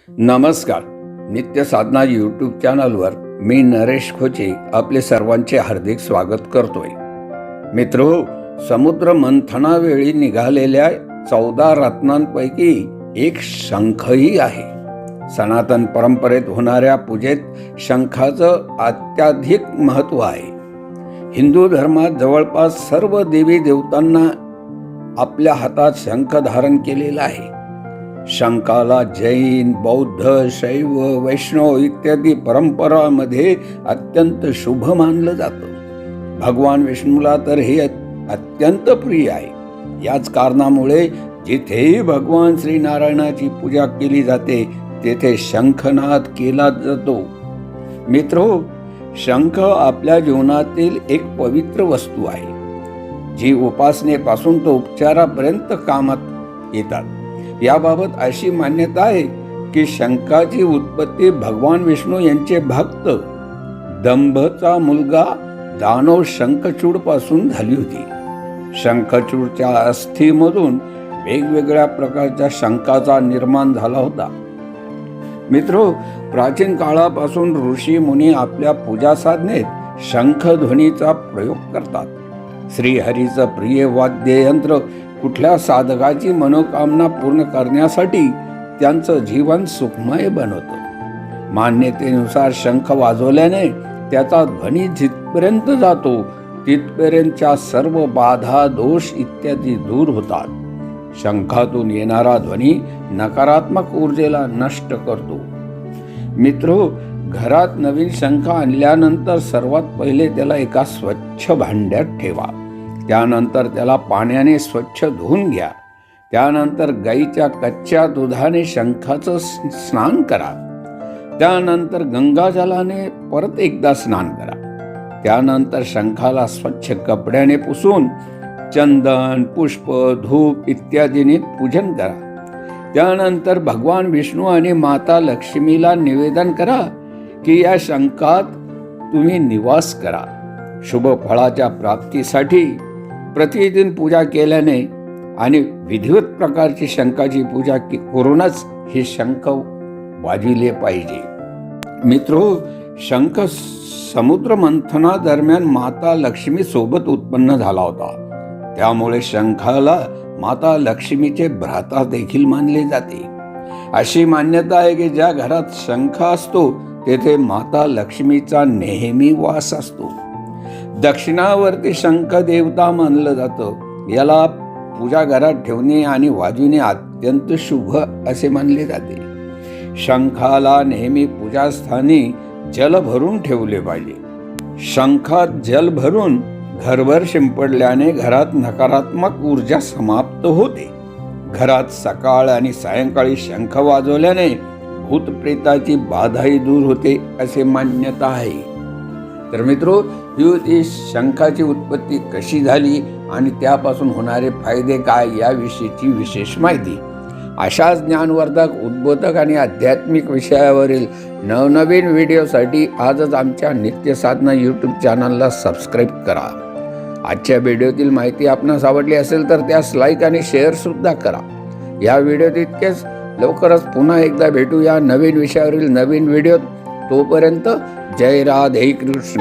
नमस्कार. नित्य साधना यूट्यूब चॅनलवर मी नरेश खोचे आपले सर्वांचे हार्दिक स्वागत करतोय. मित्रो, समुद्र मंथनावेळी निघालेल्या 14 रत्नांपैकी एक शंखही आहे. सनातन परंपरेत होणाऱ्या पूजेत शंखाचं अत्याधिक महत्त्व आहे. हिंदू धर्मात जवळपास सर्व देवी देवतांना आपल्या हातात शंख धारण केलेला आहे. शंखाला जैन, बौद्ध, शैव, वैष्णव इत्यादी परंपरांमध्ये अत्यंत शुभ मानलं जातं. भगवान विष्णूला तर हे अत्यंत प्रिय आहे. याच कारणामुळे जिथेही भगवान श्रीनारायणाची पूजा केली जाते तेथे शंखनाद केला जातो. मित्रो, शंख आपल्या जीवनातील एक पवित्र वस्तू आहे, जी उपासनेपासून तो उपचारापर्यंत कामात येतात. याबाबत अशी मान्यता आहे की शंखाची उत्पत्ती भगवान विष्णू यांचे भक्त दंभचा मुलगा दानव शंखचूड पासून झाली होती. शंखचूडच्या अस्थीमधून वेगवेगळ्या प्रकारच्या शंखाचा निर्माण झाला होता. मित्रो, प्राचीन काळापासून ऋषी मुनी आपल्या पूजा साधनेत शंखध्वनीचा प्रयोग करतात. श्रीहरीचं प्रिय वाद्ययंत्र कुठल्या साधकाची मनोकामना पूर्ण करण्यासाठी त्यांचं जीवन सुखमय बनवतं. मान्यतेनुसार शंख वाजवल्याने त्याचा ध्वनी जिथपर्यंत जातो तिथपर्यंतच्या सर्व बाधा, दोष इत्यादी दूर होतात. शंखातून येणारा ध्वनी नकारात्मक ऊर्जेला नष्ट करतो. मित्रो, घरात नवीन शंख आणल्यानंतर सर्वात पहिले त्याला एका स्वच्छ भांड्यात ठेवा. त्यानंतर त्याला पाण्याने स्वच्छ धुवून घ्या. त्यानंतर गाईच्या कच्च्या दुधाने शंखाचं स्नान करा. त्यानंतर गंगाजलाने परत एकदा स्नान करा. त्यानंतर शंखाला स्वच्छ कपड्याने पुसून चंदन, पुष्प, धूप इत्यादीने पूजन करा. त्यानंतर भगवान विष्णू आणि माता लक्ष्मीला निवेदन करा की या शंखात तुम्ही निवास करा. शुभ फळाच्या प्राप्तीसाठी प्रतिदिन पूजा केल्याने आणि विधिवत प्रकारची शंखाची पूजा करूनच हे शंख वाजविले पाहिजे. मित्रो, शंख समुद्र मंथना दरम्यान माता लक्ष्मी सोबत उत्पन्न झाला होता. त्यामुळे शंखाला माता लक्ष्मीचे भ्राता देखील मानले जाते. अशी मान्यता आहे की ज्या घरात शंख असतो तेथे माता लक्ष्मीचा नेहमी वास असतो. दक्षिणावर्ती शंख देवता मानलं जातं. याला पूजा घरात ठेवणे आणि वाजविणे अत्यंत शुभ असे मानले जाते. शंखाला नेहमी पूजास्थानी जल भरून ठेवले पाहिजे. शंखात जल भरून घरभर शिंपडल्याने घरात नकारात्मक ऊर्जा समाप्त होते. घरात सकाळ आणि सायंकाळी शंख वाजवल्याने भूतप्रेताची बाधाही दूर होते असे मान्यता आहे. तर मित्रो, ही शंखाची उत्पत्ती कशी झाली आणि त्यापासून होणारे फायदे काय याविषयीची विशेष माहिती. अशाच ज्ञानवर्धक, उद्बोधक आणि आध्यात्मिक विषयावरील नवनवीन व्हिडिओसाठी आजच आमच्या नित्य साधना यूट्यूब चॅनलला सबस्क्राईब करा. आजच्या व्हिडिओतील माहिती आपणास आवडली असेल तर त्यास लाईक आणि शेअर सुद्धा करा. या व्हिडिओत इतकेच. लवकरच पुन्हा एकदा भेटूया नवीन विषयावरील नवीन व्हिडिओत. तोपर्यंत जय राधे कृष्ण.